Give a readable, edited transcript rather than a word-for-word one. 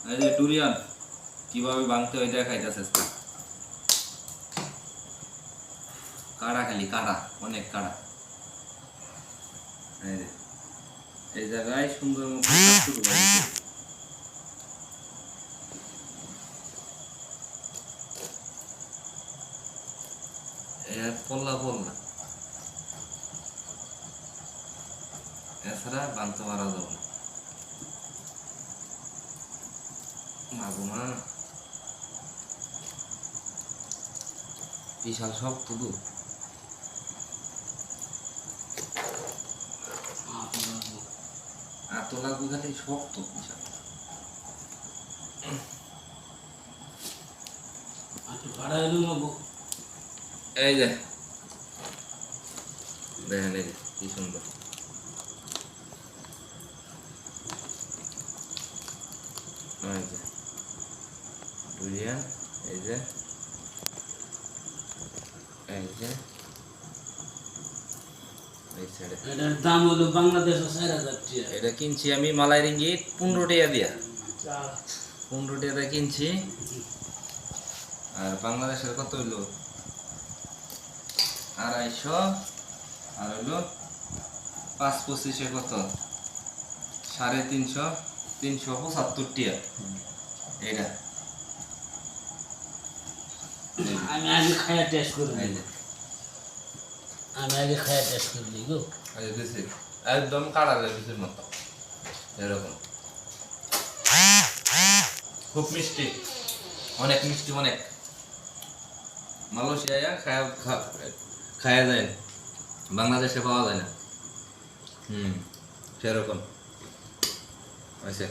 এই যে ডুরিয়ান কিভাবে ভাঙতে হয় দেখাইতেছে কাড়া, খালি কাড়া, অনেক কাড়া। এই যে এই জায়গায় সুন্দর মতো শুরু হয়েছে। পল্লা পল্লা এছাড়া ভাঙতে পারা যাবে না। মাগুমা বিশাল শক্ত তো। এত লাগবে খালি শক্ত বিশাল। এই যে দেখেন, এই যে কি সুন্দর। এই যে ডুরিয়ান, এই যে এই যে এটার দাম হলো বাংলাদেশ 4000 টাকা। এটা কিনছি আমি মালাই রিঙ্গিত 15 টাকা দিয়া, 15 টাকা কিনছি। আর বাংলাদেশের কত হইলো 250, আর হইলো 5-25 কত 350, 375 টাকা। এটা আমি আগে খায়া টেস্ট করে এই নিই। যে আমি আগে খায়া টেস্ট করে নিই গো। এই যে দিছি একদম কাড়া দিছির মতো এরকম। খুব মিষ্টি, অনেক মিষ্টি, অনেক। মালয়েশিয়ায় খায়া যায়, বাংলাদেশে পাওয়া যায় না। সেরকম হয়েছে।